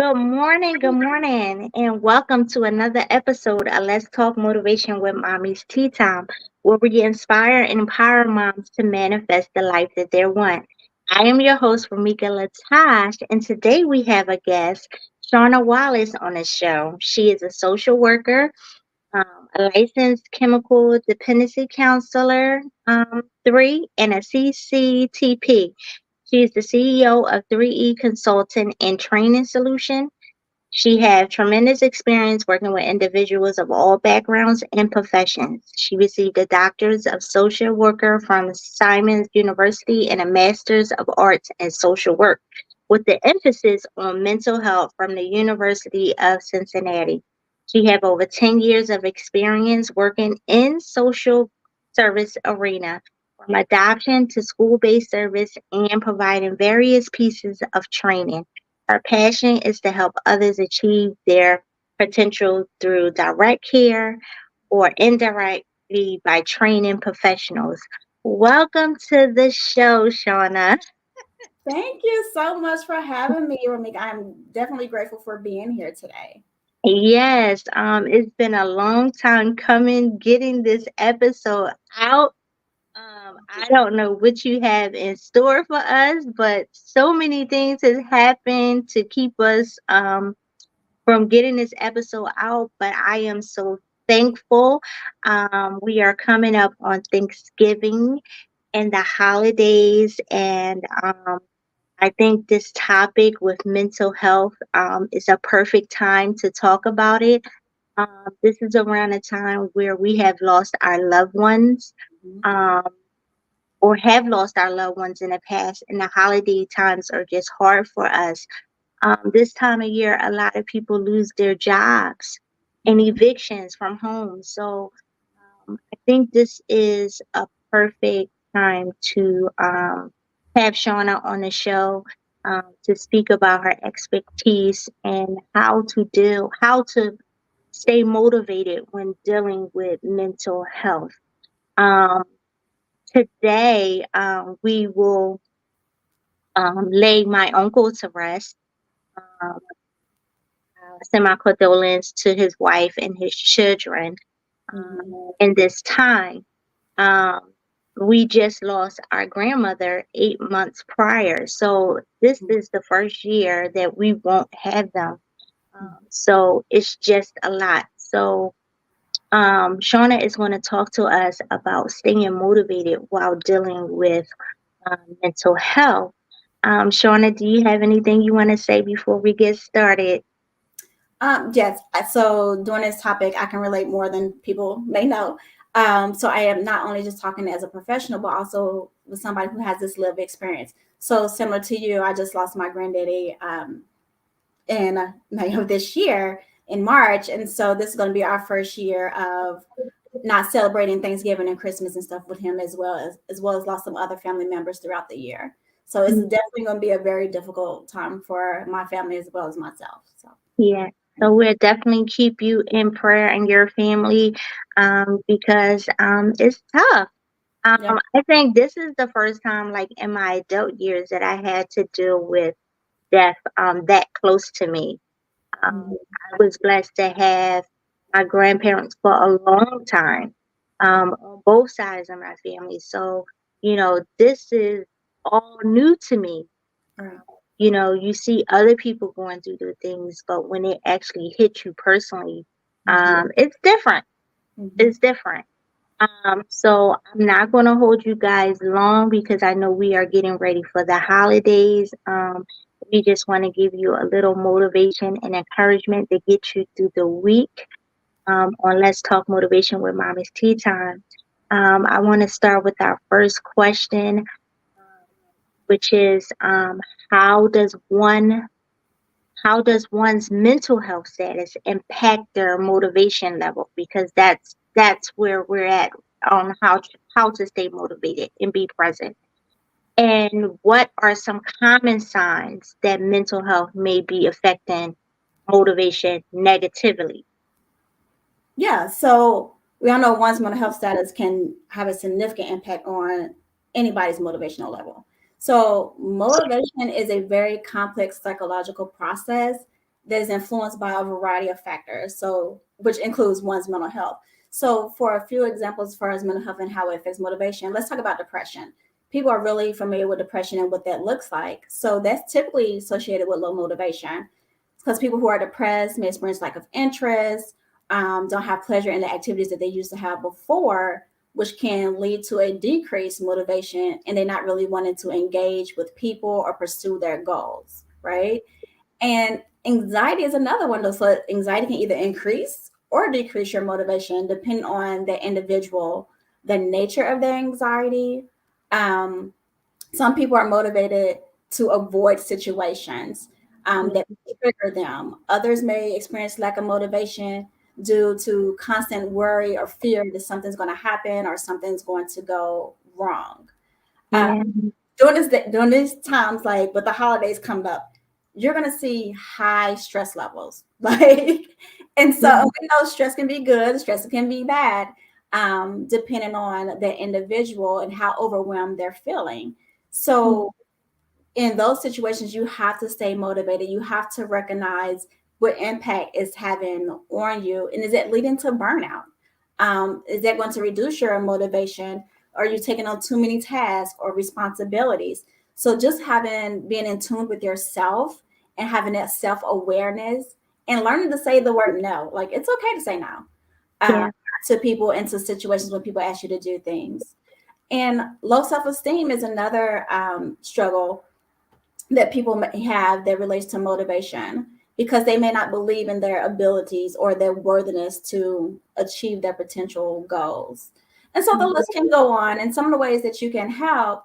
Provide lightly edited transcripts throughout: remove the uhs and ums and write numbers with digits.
Good morning, and welcome to another episode of Let's Talk Motivation with Mommy's Tea Time, where we inspire and empower moms to manifest the life that they want. I am your host, Ramika Latash, and today we have a guest, Shauna Wallace, on the show. She is a social worker, a licensed chemical dependency counselor, 3, and a CCTP. She is the CEO of 3E Consulting and Training Solution. She had tremendous experience working with individuals of all backgrounds and professions. She received a doctorate of social worker from Simons University and a master's of arts in social work, with the emphasis on mental health from the University of Cincinnati. She have over 10 years of experience working in social service arena, from adoption to school-based service and providing various pieces of training. Her passion is to help others achieve their potential through direct care or indirectly by training professionals. Welcome to the show, Shauna. Thank you so much for having me, Ramika. I'm definitely grateful for being here today. Yes, it's been a long time coming getting this episode out. I don't know what you have in store for us, but so many things has happened to keep us from getting this episode out, but I am so thankful. We are coming up on Thanksgiving and the holidays, and I think this topic with mental health is a perfect time to talk about it. This is around a time where we have lost our loved ones. Mhm. Um, or have lost our loved ones in the past, and the holiday times are just hard for us. This time of year, a lot of people lose their jobs and Mhm. evictions from homes. So I think this is a perfect time to have Shauna on the show to speak about her expertise and how to stay motivated when dealing with mental health. Um, Today, we will lay my uncle to rest. Um, Send my condolence to his wife and his children Mhm. in this time. Um, we just lost our grandmother 8 months prior, so this is the first year that we won't have them. So it's just a lot. So Shauna is going to talk to us about staying motivated while dealing with mental health. Shauna, do you have anything you want to say before we get started? Yes. So during this topic, I can relate more than people may know. So I am not only just talking as a professional, but also with somebody who has this lived experience. So similar to you, I just lost my granddaddy in May of this year in March, and so this is going to be our first year of not celebrating Thanksgiving and Christmas and stuff with him, as well as lost some other family members throughout the year. So it's definitely going to be a very difficult time for my family as well as myself. So Yeah. So we'll definitely keep you in prayer and your family because it's tough. yeah. I think this is the first time, like in my adult years, that I had to deal with death that close to me. Mhm. I was blessed to have my grandparents for a long time on both sides of my family. So, this is all new to me. All right. You see other people going through the things, but when it actually hits you personally, Mhm. it's different. Mhm. It's different. So I'm not going to hold you guys long because I know we are getting ready for the holidays. We just want to give you a little motivation and encouragement to get you through the week on Let's Talk Motivation with Mommy's Tea Time. I want to start with our first question, which is how does one how does one's mental health status impact their motivation level? Because that's where we're at on how to stay motivated and be present. And what are some common signs that mental health may be affecting motivation negatively? Yeah. So we all know one's mental health status can have a significant impact on anybody's motivational level. So motivation is a very complex psychological process that is influenced by a variety of factors, so which includes one's mental health. So for a few examples as far as mental health and how it affects motivation, let's talk about depression. People are really familiar with depression and what that looks like. So that's typically associated with low motivation, because people who are depressed may experience lack of interest, don't have pleasure in the activities that they used to have before, which can lead to a decreased motivation, and they're not really wanting to engage with people or pursue their goals, right? And anxiety is another one. So anxiety can either increase or decrease your motivation depending on the individual, the nature of their anxiety. Um, some people are motivated to avoid situations that trigger them. Others may experience lack of motivation due to constant worry or fear that something's going to happen or something's going to go wrong. Yeah. During these times, like with the holidays coming up, you're gonna see high stress levels. Like, and so we know stress can be good, stress can be bad, depending on the individual and how overwhelmed they're feeling. So in those situations, you have to stay motivated. You have to recognize what impact it's having on you. And is it leading to burnout? Is that going to reduce your motivation? Are you taking on too many tasks or responsibilities? So just being in tune with yourself and having that self-awareness and learning to say the word no. Like, it's okay to say no to people and to situations when people ask you to do things. And low self-esteem is another struggle that people may have that relates to motivation, because they may not believe in their abilities or their worthiness to achieve their potential goals. And so the list can go on. And some of the ways that you can help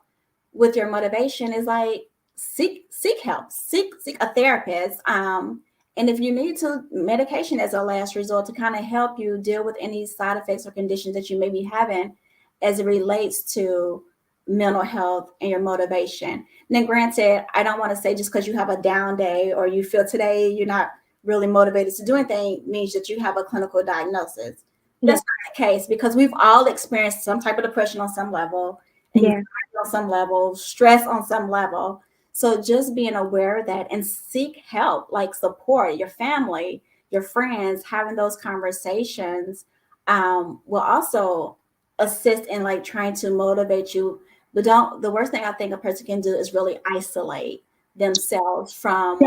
with your motivation is like seek help, seek a therapist. And if you need to, medication as a last resort to kind of help you deal with any side effects or conditions that you may be having as it relates to mental health and your motivation. Now, granted, I don't want to say just because you have a down day or you feel today you're not really motivated to do anything means that you have a clinical diagnosis. That's not the case, because we've all experienced some type of depression on some level, anxiety on some level, stress on some level. So just being aware of that and seek help, like support your family, your friends, having those conversations will also assist in like trying to motivate you. But the worst thing I think a person can do is really isolate themselves from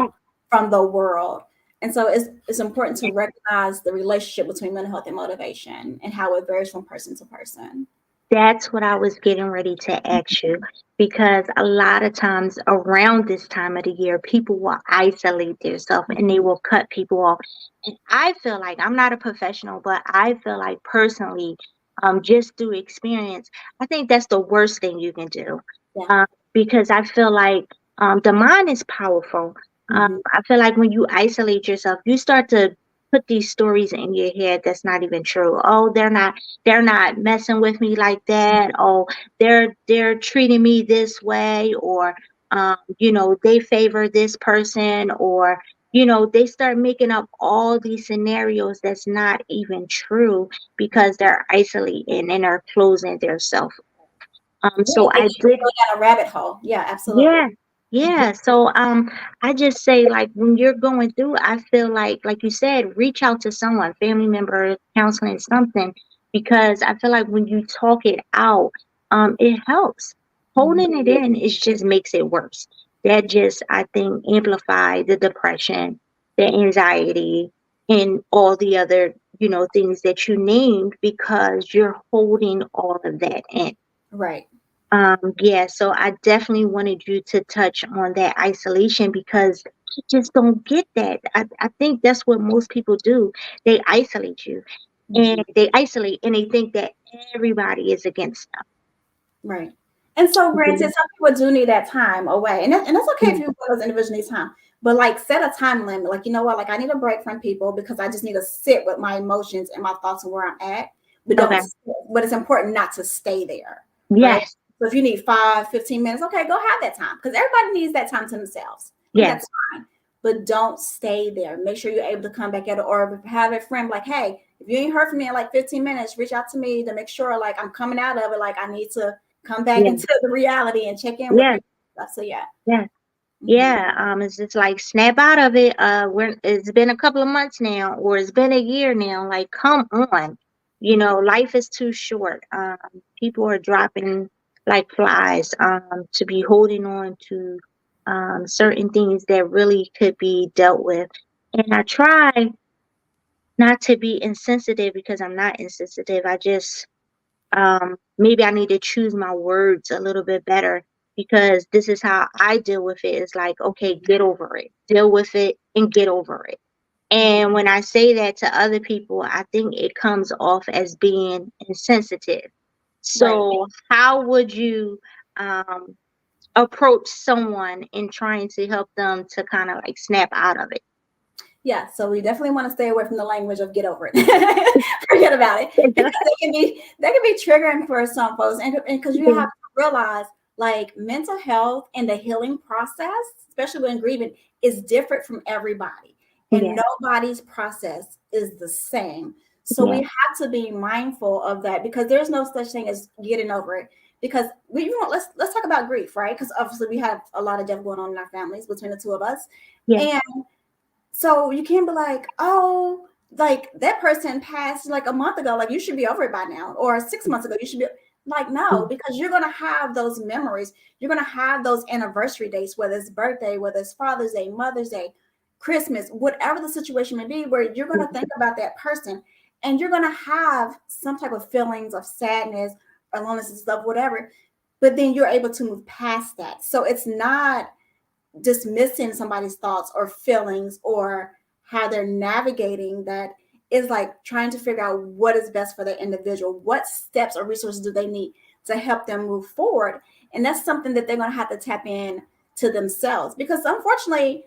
the world. And so it's important to recognize the relationship between mental health and motivation and how it varies from person to person. That's what I was getting ready to ask you, because a lot of times around this time of the year, people will isolate themselves and they will cut people off. And I feel like, I'm not a professional, but I feel like personally, just through experience, I think that's the worst thing you can do. Yeah. Because I feel like the mind is powerful. I feel like when you isolate yourself, you start to put these stories in your head that's not even true. Oh, they're not messing with me like that. Oh, they're treating me this way, or they favor this person, or they start making up all these scenarios that's not even true, because they're isolating and are closing their self. So They I keep did. going down a rabbit hole. Yeah, absolutely. Yeah, yeah. So I just say, like, when you're going through, I feel like you said, reach out to someone, family member, counseling, something, because I feel like when you talk it out, it helps. Holding it in is just makes it worse. That just, I think, amplify the depression, the anxiety, and all the other things that you named, because you're holding all of that in. Right. Yeah, so I definitely wanted you to touch on that isolation, because I just don't get that. I think that's what most people do. They isolate you, and they isolate, and they think that everybody is against Right. And so, granted, them. some people do need that time away, and that's okay if you those individuals need time. But like, set a time limit. Like, you know what? Like, I need a break from people because I just need to sit with my emotions and my thoughts and where I'm at. But Okay. but it's important not to stay there. Right. Yes. So if you need 5, 15 minutes, okay, go have that time, because everybody needs that time to themselves. And Yes. that's fine. But don't stay there. Make sure you're able to come back at it, or have a friend like, hey, if you ain't heard from me in like 15 minutes, reach out to me to make sure like I'm coming out of it. Like, I need to come back Yes. into the reality and check in with Yes. people. So yeah. Yes. Yeah, it's just like snap out of it. It's been a couple of months now, or it's been a year now. Like, come on, life is too short. People are dropping like flies. To be holding on to certain things that really could be dealt with. And I try not to be insensitive because I'm not insensitive. I just maybe I need to choose my words a little bit better because this is how I deal with it. It's like, okay, get over it, deal with it, and get over it. And when I say that to other people, I think it comes off as being insensitive. Right. So, how would you um, approach someone in trying to help them to kind of like snap out of it? Yeah, so we definitely want to stay away from the language of get over it. Forget about it. Because they can be triggering for some folks. And because you have to realize like mental health and the healing process, especially when grieving, is different from everybody. And Yeah, nobody's process is the same. So we yeah, have to be mindful of that because there's no such thing as getting over it. Because let's talk about grief, right? Because obviously we have a lot of death going on in our families between the two of us. yeah. And so you can't be like, oh, like that person passed like a month ago, like you should be over it by now, or 6 months ago, you should be like, no, because you're gonna have those memories, you're gonna have those anniversary dates, whether it's birthday, whether it's Father's Day, Mother's Day, Christmas, whatever the situation may be, where you're gonna think about that person and you're gonna have some type of feelings of sadness or loneliness and stuff, whatever. But then you're able to move past that. So it's not dismissing somebody's thoughts or feelings or how they're navigating that is like trying to figure out what is best for the individual, what steps or resources do they need to help them move forward. And that's something that they're going to have to tap in to themselves because unfortunately,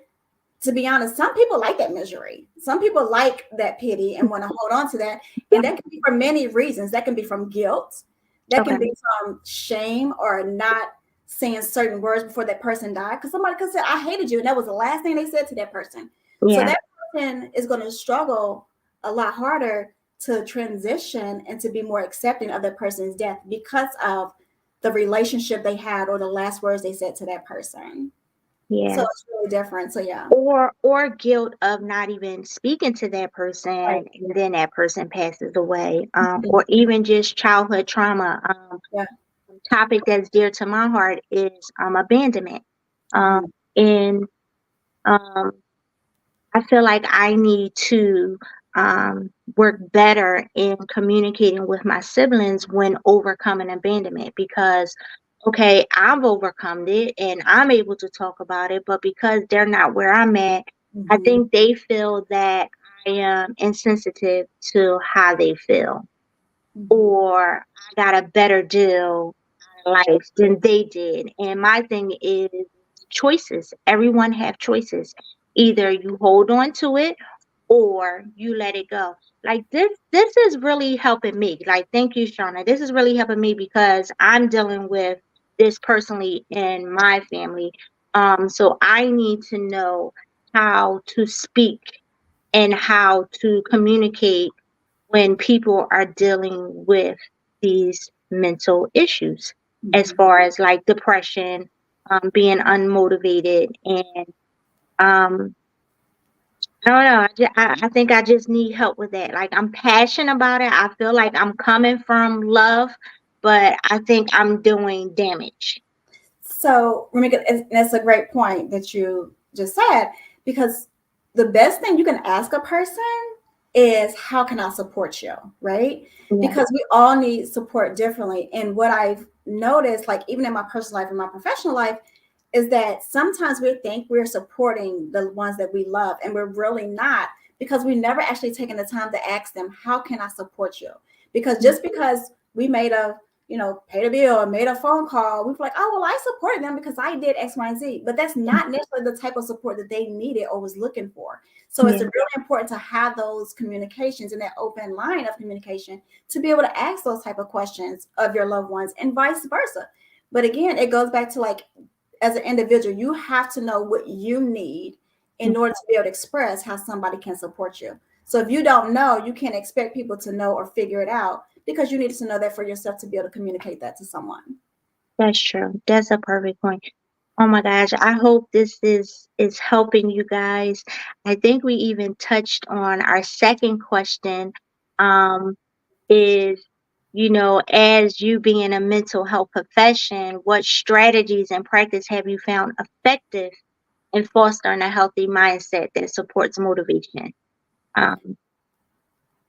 to be honest, some people like that misery. Some people like that pity and want to hold on to that. And that can be for many reasons. That can be from guilt. That Okay. can be from shame or not saying certain words before that person died. Because somebody could say, I hated you. And that was the last thing they said to that person. So Yeah. that person is going to struggle a lot harder to transition and to be more accepting of that person's death because of the relationship they had or the last words they said to that person. So Yeah. it's really different. So yeah. Or guilt of not even speaking to that person Right. and then that person passes away, Mhm. or even just childhood trauma. Yeah. Topic that's dear to my heart is abandonment. um, Mhm. and um, I feel like I need to work better in communicating with my siblings when overcoming abandonment because, okay, I've overcome it and I'm able to talk about it, but because they're not where I'm at, I Mhm. think they feel that I am insensitive to how they feel, Mhm. or I got a better deal in life than they did. And my thing is choices. Everyone have choices. Either you hold on to it or you let it go. Like this is really helping me. Like, thank you, Shauna. This is really helping me because I'm dealing with this personally in my family. So I need to know how to speak and how to communicate when people are dealing with these mental issues, as Mhm. far as like depression, being unmotivated, and um, I don't know. I think I just need help with that. Like, I'm passionate about it. I feel like I'm coming from love, but I think I'm doing damage. So, Ramika, and that's a great point that you just said because the best thing you can ask a person is, how can I support you? Right? Yeah. Because we all need support differently. And what I've noticed, like even in my personal life and my professional life, is that sometimes we think we're supporting the ones that we love, and we're really not because we never actually taken the time to ask them, how can I support you? Because just because we made a paid a bill or made a phone call, we feel like, oh, well, I supported them because I did X, Y, and Z. But that's not necessarily the type of support that they needed or was looking for. So it's Yeah. really important to have those communications and that open line of communication to be able to ask those type of questions of your loved ones and vice versa. But again, it goes back to like, as an individual, you have to know what you need in order to be able to express how somebody can support you. So if you don't know, you can't expect people to know or figure it out because you need to know that for yourself to be able to communicate that to someone. That's true. That's a perfect point. Oh my gosh, I hope this is helping you guys. I think we even touched on our second question, um, is, as you being a mental health profession, what strategies and practice have you found effective in fostering a healthy mindset that supports motivation? Um,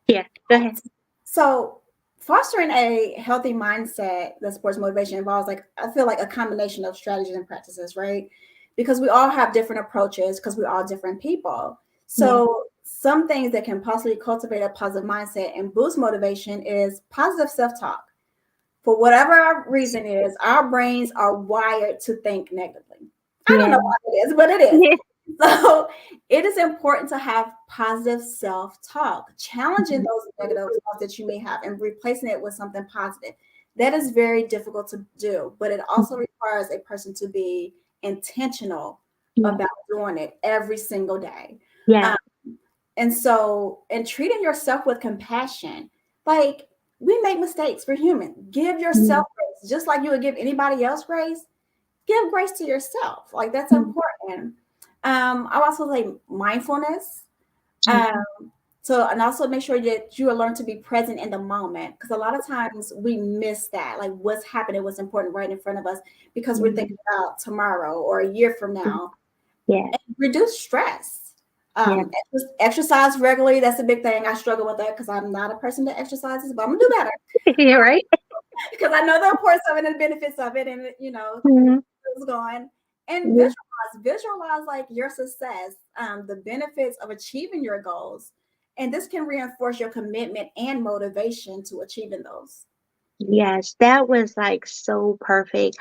yeah, go ahead. So fostering a healthy mindset that supports motivation involves, like, I feel like a combination of strategies and practices, right? Because we all have different approaches because we're all different people. Yeah, So some things that can possibly cultivate a positive mindset and boost motivation is positive self-talk. For whatever our reason is, our brains are wired to think negatively. I don't yeah, know what it is, but it is. yeah, So it is important to have positive self-talk, challenging mhm, those negative thoughts that you may have and replacing it with something positive. That is very difficult to do, but it also requires a person to be intentional yeah, about doing it every single day. yeah, Um, and treating yourself with compassion. Like, we make mistakes, we're human. Give yeah, yourself grace, just like you would give anybody else grace. Give grace to yourself. Like, that's yeah, important. I also say mindfulness. yeah, Um, so, and also make sure that you learn to be present in the moment, because a lot of times we miss that, like what's happening, what's important right in front of us, because we're thinking about tomorrow or a year from now. yeah, And reduce stress. yeah, Exercise regularly. That's a big thing. I struggle with that because I'm not a person that exercises, but I'm gonna do better yeah, right? because I know the importance of it and the benefits of it, and Mhm, it's going. And yeah. visualize like your success, the benefits of achieving your goals, and this can reinforce your commitment and motivation to achieving those. Yes, that was like so perfect.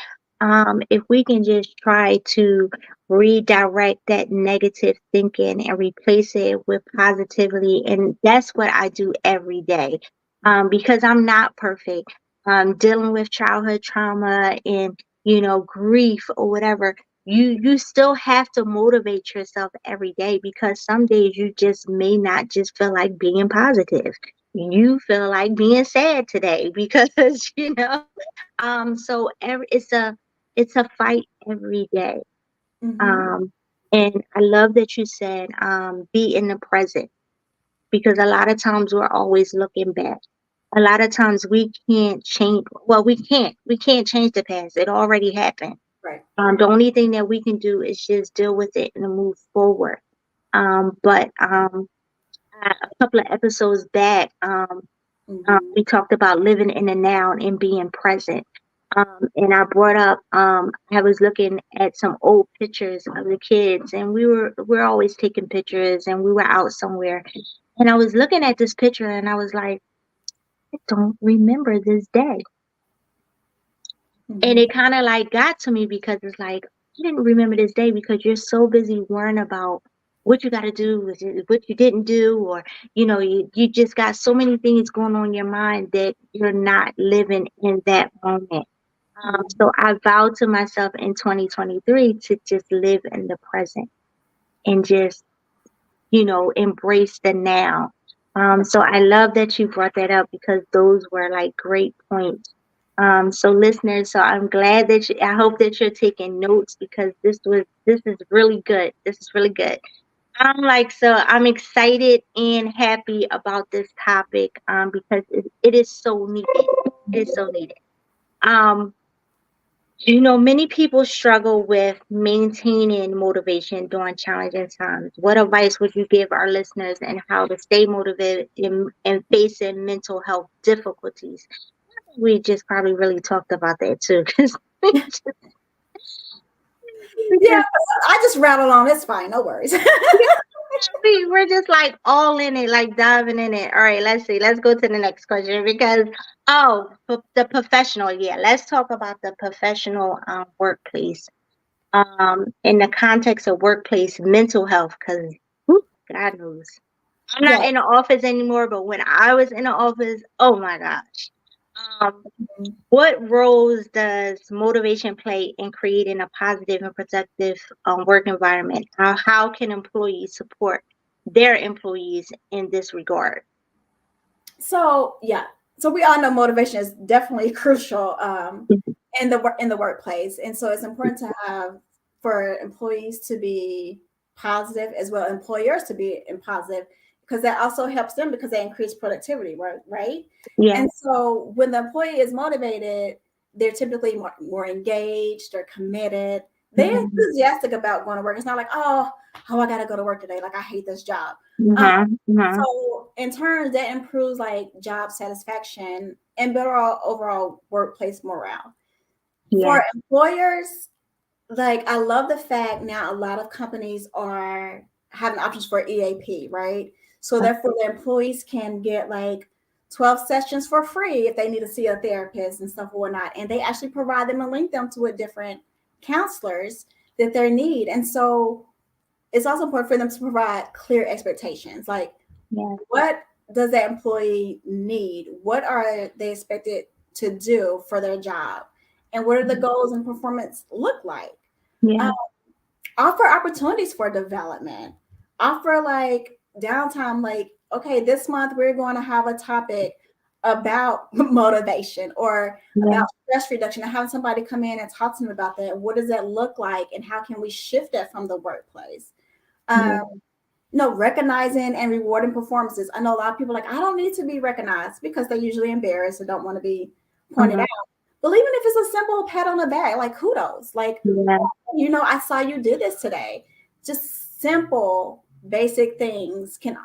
If we can just try to redirect that negative thinking and replace it with positivity, and that's what I do every day. Because I'm not perfect. Dealing with childhood trauma and grief or whatever, you still have to motivate yourself every day because some days you just may not just feel like being positive. You feel like being sad today because so it's a fight every day. Mm-hmm. Um and I love that you said be in the present, because a lot of times we're always looking back. A lot of times we can't change, well, we can't change the past. It already happened. Right. The only thing that we can do is just deal with it and move forward. But a couple of episodes back, Mm-hmm. we talked about living in the now and being present. And I brought up, I was looking at some old pictures of the kids, and we're always taking pictures, and we were out somewhere, and I was looking at this picture, and I was like, I don't remember this day, and Mm-hmm. it kind of like got to me because it's like you didn't remember this day because you're so busy worrying about what you got to do, what you didn't do, or you just got so many things going on in your mind that you're not living in that moment. So I vowed to myself in 2023 to just live in the present and just embrace the now. So I love that you brought that up because those were like great points. So listeners, so I'm glad that I hope that you're taking notes because this is really good. This is really good. I'm excited and happy about this topic because it is so needed. It is so needed. Um, many people struggle with maintaining motivation during challenging times. What advice would you give our listeners and how to stay motivated in facing mental health difficulties? We just probably really talked about that too. 'Cause we Yeah, just, I just rattle on. It's fine. No worries. we're just like all in it, like diving in it. All right, let's see. Let's go to the next question because, the professional. Yeah, let's talk about the professional workplace. In the context of workplace mental health, because God knows I'm Yeah. not in the office anymore, but when I was in the office, oh my gosh. Um, what roles does motivation play in creating a positive and productive work environment? How can employees support their employees in this regard? So yeah, so we all know motivation is definitely crucial in the workplace, and so it's important to have for employees to be positive as well, employers to be in positive, because that also helps them because they increase productivity, right? Yeah. And so when the employee is motivated, they're typically more engaged, they're committed, they're Mhm. enthusiastic about going to work. It's not like, oh, I gotta go to work today. Like I hate this job. So in turn, that improves like job satisfaction and better overall workplace morale. Yeah. For employers, like I love the fact now a lot of companies are having options for EAP, right? So therefore the employees can get like 12 sessions for free if they need to see a therapist and stuff or whatnot. And they actually provide them and link them to a different counselors that they need. And so it's also important for them to provide clear expectations. Like, Yeah. what does that employee need? What are they expected to do for their job? And what are the goals and performance look like? Yeah. Offer opportunities for development. Offer like downtime, like, okay, this month we're going to have a topic about motivation or Yeah. about stress reduction, and having somebody come in and talk to them about that. What does that look like, and how can we shift that from the workplace? Yeah. Recognizing and rewarding performances. I know a lot of people are like, I don't need to be recognized, because they're usually embarrassed or don't want to be pointed out. But even if it's a simple pat on the back, like kudos, like, Yeah. I saw you did this today. Just simple, basic things can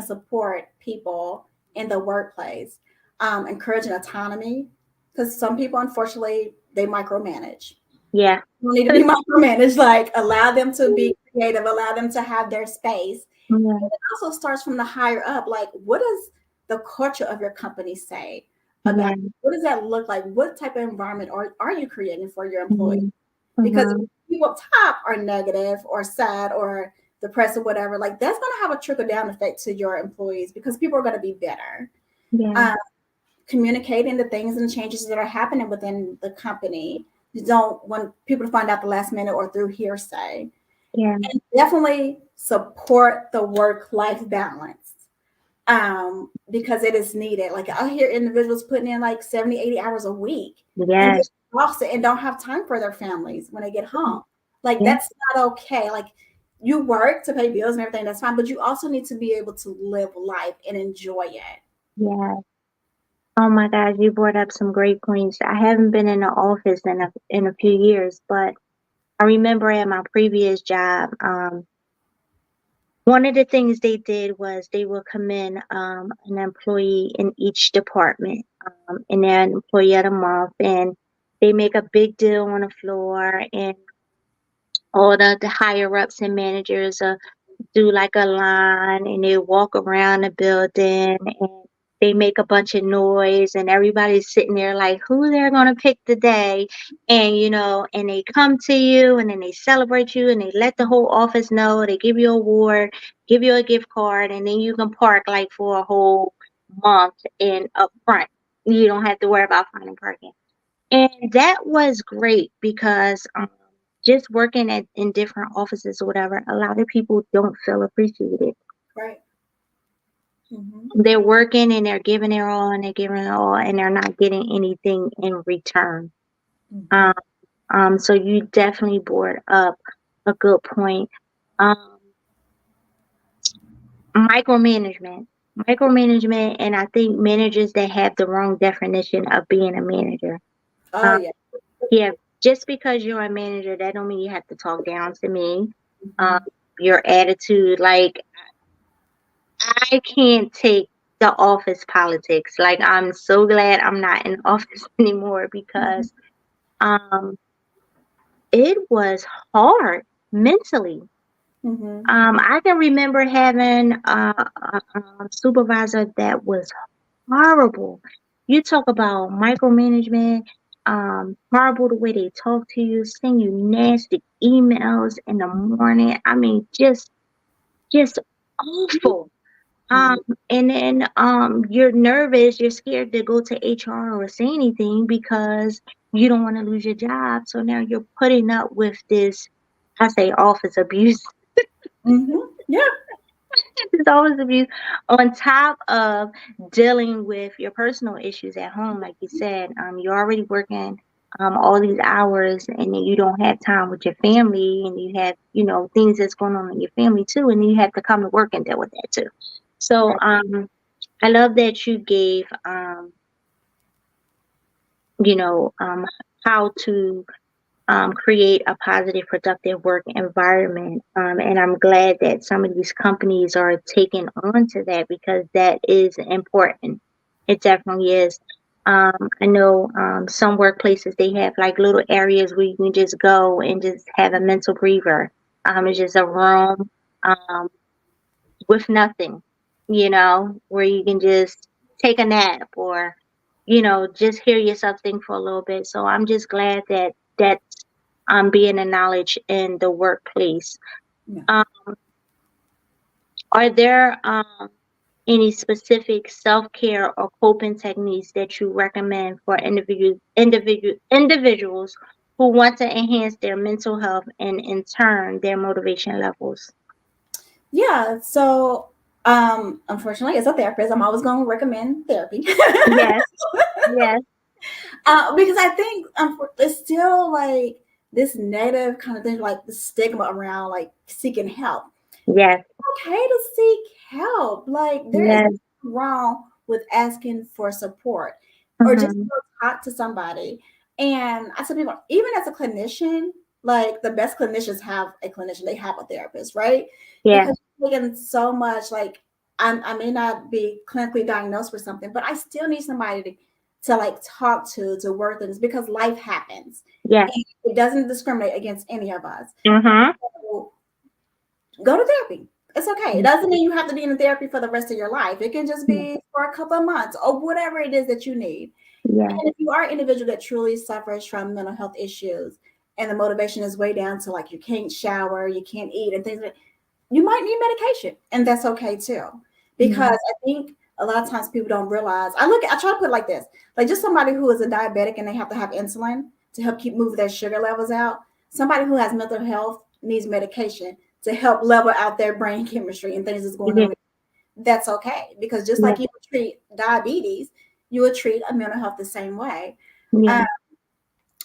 support people in the workplace. Encouraging autonomy, because some people, unfortunately, they micromanage. Yeah. You don't need to be micromanaged. Like, allow them to be creative, allow them to have their space. Yeah. It also starts from the higher up. Like, what does the culture of your company say about Yeah. what does that look like? What type of environment are you creating for your employees? Mhm. Because if people up top are negative or sad or depressed or whatever, like that's going to have a trickle down effect to your employees, because people are going to be better. Yeah. Communicating the things and the changes that are happening within the company. You don't want people to find out the last minute or through hearsay. Yeah. And definitely support the work-life balance, because it is needed. Like I hear individuals putting in like 70, 80 hours a week and Yeah. just exhausted and don't have time for their families when they get home. Like Yeah. that's not okay. Like you work to pay bills and everything, that's fine, but you also need to be able to live life and enjoy it. Yeah. Oh my gosh, you brought up some great points. I haven't been in the office in a few years, but I remember at my previous job, one of the things they did was they would come in an employee in each department, and they're an employee of the month, and they make a big deal on the floor, and all the higher ups and managers do like a line, and they walk around the building, and they make a bunch of noise, and everybody's sitting there like who they're going to pick today. And and they come to you, and then they celebrate you, and they let the whole office know. They give you an award, give you a gift card, and then you can park like for a whole month in up front. You don't have to worry about finding parking. And that was great because just working in different offices or whatever, a lot of people don't feel appreciated. Right. Mm-hmm. They're working and they're giving their all and they're giving it all, and they're not getting anything in return. Mm-hmm. So you definitely brought up a good point. Um, micromanagement. Micromanagement, and I think managers that have the wrong definition of being a manager. Oh Um, yeah. yeah, just because you're a manager, that don't mean you have to talk down to me. Mm-hmm. Your attitude, like I can't take the office politics. Like I'm so glad I'm not in office anymore because um it was hard mentally. Mm-hmm. I can remember having a supervisor that was horrible. You talk about micromanagement, horrible the way they talk to you, send you nasty emails in the morning. I mean, just awful. Um, and then you're nervous, you're scared to go to HR or say anything because you don't want to lose your job. So now you're putting up with this, I say office abuse. Mm-hmm. Yeah. This office abuse on top of dealing with your personal issues at home. Like you said, you're already working all these hours, and then you don't have time with your family, and you have, things that's going on in your family too, and then you have to come to work and deal with that too. So, Right. I love that you gave, you know, how to create a positive, productive work environment. And I'm glad that some of these companies are taking on to that because that is important. It definitely is. I know some workplaces, they have like little areas where you can just go and just have a mental breather. It's just a room um, with nothing, where you can just take a nap or, just hear yourself think for a little bit. So I'm just glad that that's being acknowledged in the workplace. Yeah. Um, are there any specific self-care or coping techniques that you recommend for individuals who want to enhance their mental health and in turn their motivation levels? Yeah. So, unfortunately, as a therapist, I'm always going to recommend therapy. Yes, yes, Because I think it's still like this negative kind of thing, like the stigma around like seeking help. yes, Okay to seek help. Like there is yes. nothing wrong with asking for support or just Mhm. go talk to somebody. And I tell people, even as a clinician, like the best clinicians have a clinician, they have a therapist, right? Yeah, Because you're taking so much, like I may not be clinically diagnosed with something, but I still need somebody to like talk to work things because life happens. yeah. And it doesn't discriminate against any of us. Mhm. So go to therapy. It's okay. It doesn't mean you have to be in therapy for the rest of your life. It can just Yeah, be for a couple of months or whatever it is that you need. yeah, And if you are an individual that truly suffers from mental health issues and the motivation is way down to like you can't shower, you can't eat, and things like that, you might need medication. And that's okay too. yeah, Because I think a lot of times people don't realize. I try to put it like this: like just somebody who is a diabetic and they have to have insulin to help keep move their sugar levels out. Somebody who has mental health needs medication to help level out their brain chemistry and things that's going yeah, on. That's okay because just yeah, like you would treat diabetes, you would treat a mental health the same way. yeah, Um,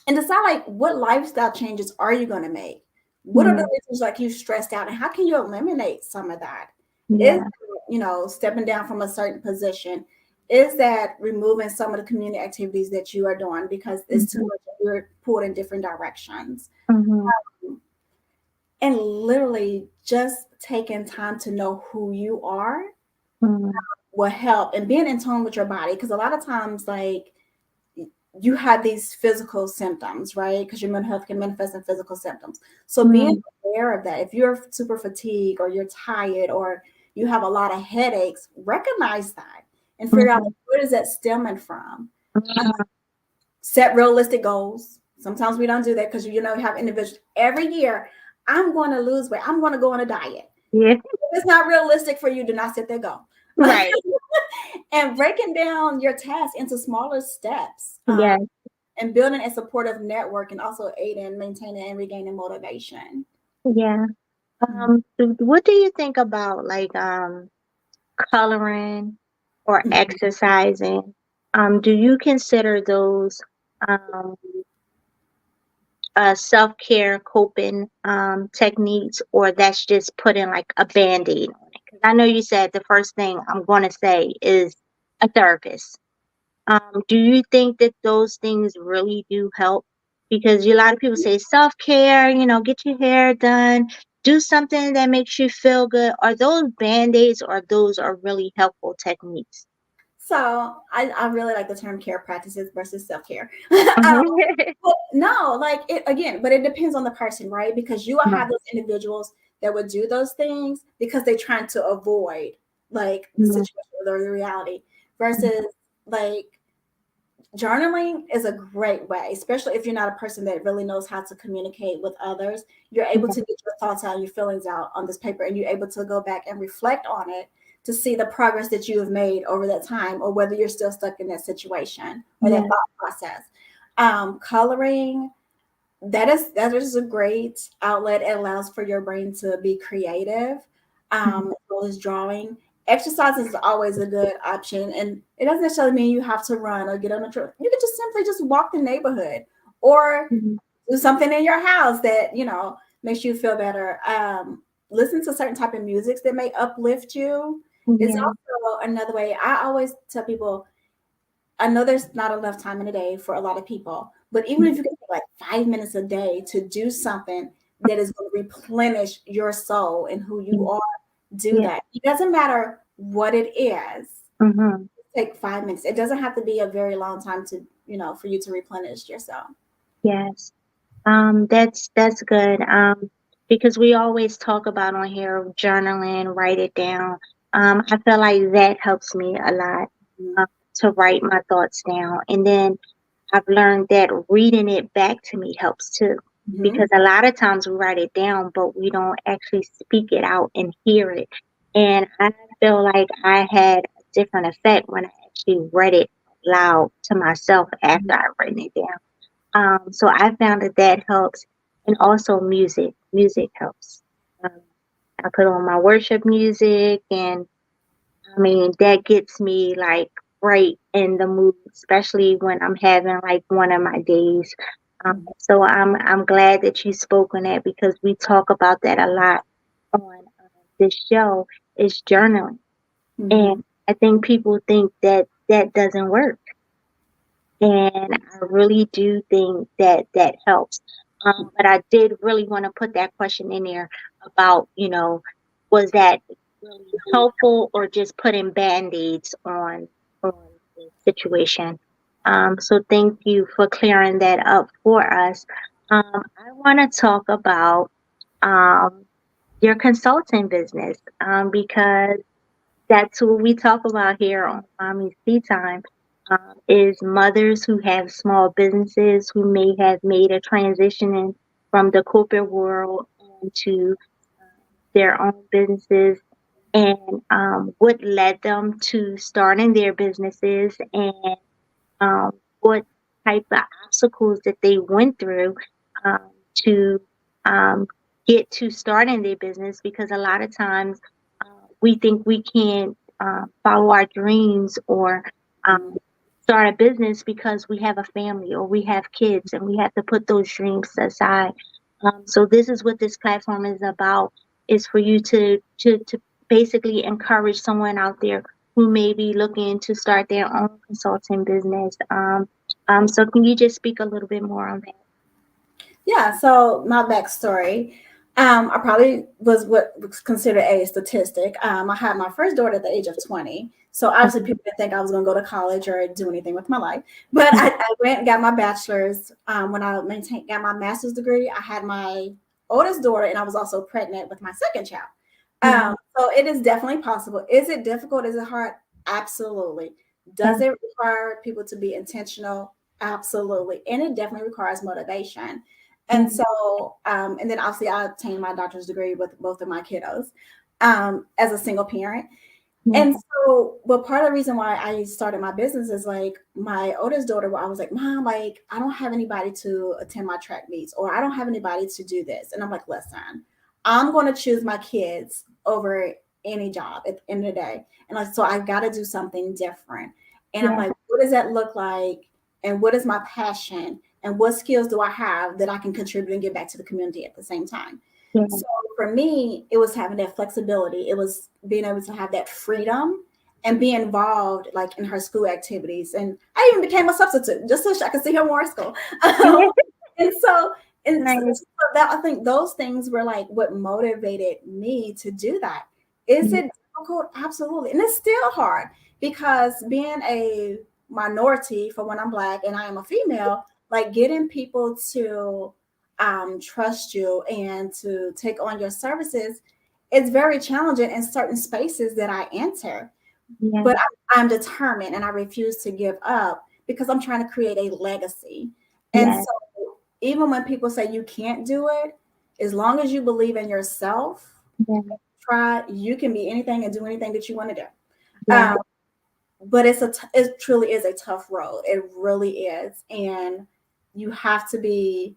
and decide like what lifestyle changes are you going to make? What are yeah, the reasons like you stressed out, and how can you eliminate some of that? Is, yeah, stepping down from a certain position? Is that removing some of the community activities that you are doing because it's too mhm, much? You're pulled in different directions, mhm, and literally just taking time to know who you are mhm, will help, and being in tune with your body because a lot of times like you have these physical symptoms, right? Because your mental health can manifest in physical symptoms. So being mhm, aware of that, if you're super fatigued or you're tired or you have a lot of headaches, recognize that and figure out mhm, where is that stemming from. Uh, mhm. Set realistic goals. Sometimes we don't do that because you have individuals every year. I'm going to lose weight. I'm going to go on a diet. Yeah, If it's not realistic for you, do not set that goal. right. And breaking down your task into smaller steps. Yeah, And building a supportive network and also aid in maintaining and regaining motivation. yeah. What do you think about like coloring or exercising? Do you consider those um self-care coping techniques, or that's just putting like a band-aid on it? 'Cause I know you said the first thing I'm going to say is a therapist. Do you think that those things really do help? Because a lot of people say self-care, get your hair done, do something that makes you feel good. Are those band-aids or those are really helpful techniques? So I really like the term care practices versus self-care. Mhm. But no, like it again, but it depends on the person, right? Because you will have Right. those individuals that would do those things because they're trying to avoid like the Mhm. situation or the reality versus like journaling is a great way, especially if you're not a person that really knows how to communicate with others. You're able to get your thoughts out, your feelings out on this paper, and you're able to go back and reflect on it to see the progress that you have made over that time, or whether you're still stuck in that situation or that Yeah. thought process. Coloring, that is a great outlet. It allows for your brain to be creative, Mhm. as well as drawing. Exercise is always a good option, and it doesn't necessarily mean you have to run or get on a trail. You can just simply just walk the neighborhood or Mhm. do something in your house that, makes you feel better. Listen to certain type of music that may uplift you. It's Yeah. also another way. I always tell people, I know there's not enough time in a day for a lot of people, but even if you can take like 5 minutes a day to do something that is going to replenish your soul and who you are, do Yeah. that. It doesn't matter what it is. Mhm. Take 5 minutes. It doesn't have to be a very long time to, for you to replenish yourself. Yes. That's good. Because we always talk about on here journaling, write it down. I feel like that helps me a lot, Mhm. um, to write my thoughts down, and then I've learned that reading it back to me helps too. Mhm. Because a lot of times we write it down, but we don't actually speak it out and hear it. And I feel like I had a different effect when I actually read it loud to myself after I written it down. So I found that that helps, and also music. Music helps. Um, I put on my worship music, and I mean that gets me like right in the mood, especially when I'm having like one of my days. Mhm. So I'm glad that you spoke on that because we talk about that a lot on this show is journaling, and Mhm. I think people think that that doesn't work. And I really do think that that helps. But I did really want to put that question in there about, was that really helpful or just putting band-aids on the situation? So thank you for clearing that up for us. I want to talk about um, your consulting business, because that's what we talk about here on Mommy's Tea Time, is mothers who have small businesses who may have made a transition from the corporate world into their own businesses, and what led them to starting their businesses, and what type of obstacles that they went through to um, get to starting their business, because a lot of times we think we can't follow our dreams or um, start a business because we have a family or we have kids and we have to put those dreams aside. So this is what this platform is about, is for you to basically encourage someone out there who may be looking to start their own consulting business. So can you just speak a little bit more on that? Yeah, so my backstory, I probably was what was considered a statistic. I had my first daughter at the age of 20. So obviously Mhm. people didn't think I was going to go to college or do anything with my life. But I went and got my bachelor's. When I got my master's degree, I had my oldest daughter and I was also pregnant with my second child. Yeah, So it is definitely possible. Is it difficult? Is it hard? Absolutely. yeah, Does it require people to be intentional? Absolutely. And it definitely requires motivation. yeah, And so, and then obviously I obtained my doctor's degree with both of my kiddos as a single parent. yeah, And so, but part of the reason why I started my business is like my oldest daughter, where I was like, Mom, like, I don't have anybody to attend my track meets, or I don't have anybody to do this. And I'm like, listen, I'm going to choose my kids over any job at the end of the day. And like, so I got to do something different. And I'm yeah, like, what does that look like? And what is my passion? And what skills do I have that I can contribute and give back to the community at the same time? yeah, So for me, it was having that flexibility. It was being able to have that freedom and be involved like in her school activities. And I even became a substitute just so I could see her more in school. yeah. And so, Nice. that I think those things were like what motivated me to do that. Is Yeah, it difficult? Absolutely. And it's still hard because being a minority for when I'm Black and I am a female, like getting people to trust you and to take on your services, it's very challenging in certain spaces that I enter. yeah, But I'm determined and I refuse to give up because I'm trying to create a legacy. And yeah, so, even when people say you can't do it, as long as you believe in yourself, yeah, try, you can be anything and do anything that you want to do. yeah, Um, but it truly is a tough road. It really is. And you have to be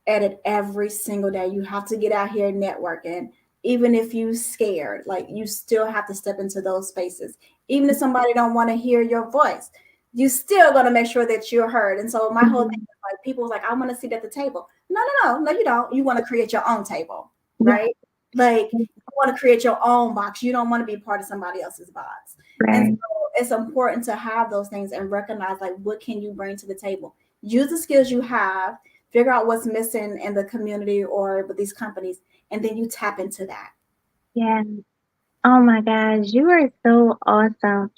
at it every single day. You have to get out here networking. Even if you scared, like you still have to step into those spaces. Even if somebody don't want to hear your voice, you still gonna make sure that you're heard. And so my whole thing mhm, is like people was like, I want to sit at the table. No, you don't. You want to create your own table, right? Like you want to create your own box. You don't want to be part of somebody else's box. Right. And so it's important to have those things and recognize like what can you bring to the table. Use the skills you have, figure out what's missing in the community or with these companies, and then you tap into that. Yeah. Oh my gosh, you are so awesome.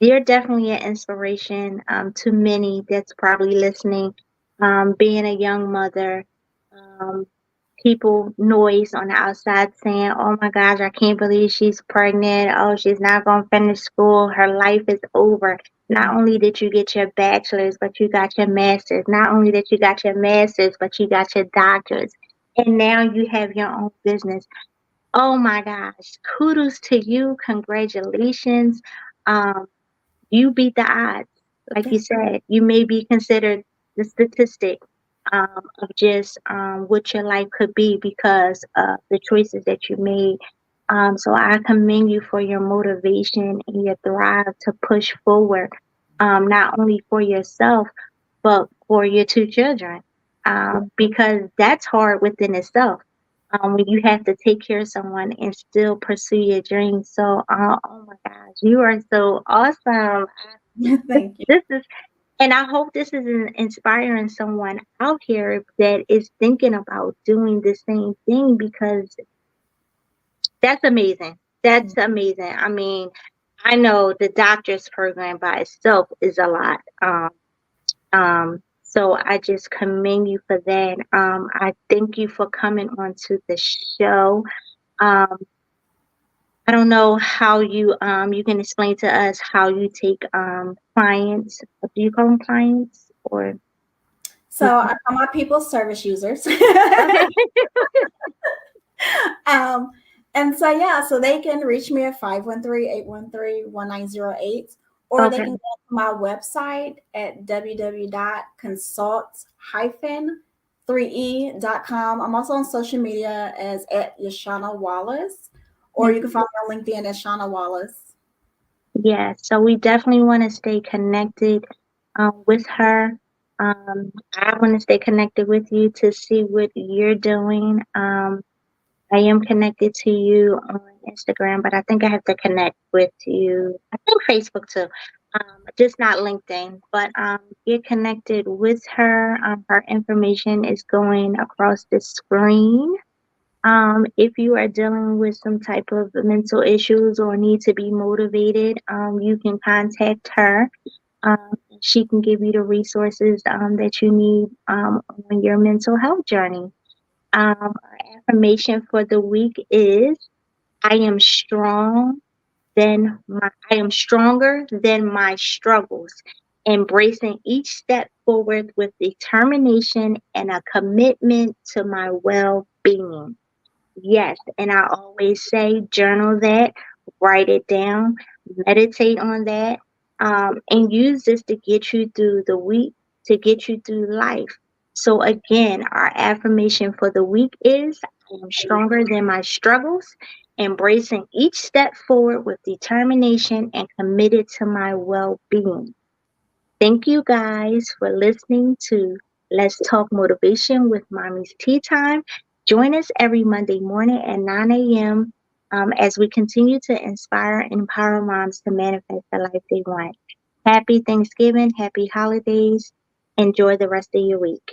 You're definitely an inspiration to many that's probably listening. Being a young mother, um, people noise on the outside saying, "Oh my gosh, I can't believe she's pregnant. Oh, she's not going to finish school. Her life is over." Not only did you get your bachelor's, but you got your master's. Not only did you got your master's, but you got your doctorate. And now you have your own business. Oh my gosh. Kudos to you. Congratulations. Um, you beat the odds. Like you said, you may be considered the statistic of just what your life could be because of the choices that you made. So I commend you for your motivation and your drive to push forward, not only for yourself, but for your two children, because that's hard within itself. When you have to take care of someone and still pursue your dreams. So, oh my gosh, you are so awesome. Thank you. This is, and I hope this is inspiring someone out here that is thinking about doing the same thing because that's amazing. That's amazing. I mean, I know the doctor's program by itself is a lot. So I just commend you for that. I thank you for coming onto the show. Um, I don't know how you can explain to us how you take clients. Do you call them clients or? So I call my people service users. And so yeah, so they can reach me at 513-813-1908, or they can go to my website at www.consult-3e.com. I'm also on social media as at Yashana Wallace, or you can find me on LinkedIn as Shauna Wallace. Yeah, so we definitely want to stay connected with her. I want to stay connected with you to see what you're doing. I am connected to you on Instagram, but I think I have to connect with you. I think Facebook too, just not LinkedIn. But get connected with her. Her information is going across the screen. If you are dealing with some type of mental issues or need to be motivated, you can contact her. She can give you the resources that you need on your mental health journey. Our affirmation for the week is I am I am stronger than my struggles, embracing each step forward with determination and a commitment to my well-being. Yes, and I always say journal that, write it down, meditate on that, and use this to get you through the week, to get you through life. So again, our affirmation for the week is I am stronger than my struggles, embracing each step forward with determination and committed to my well-being. Thank you guys for listening to Let's Talk Motivation with Mommy's Tea Time. Join us every Monday morning at 9 a.m. As we continue to inspire and empower moms to manifest the life they want. Happy Thanksgiving, happy holidays. Enjoy the rest of your week.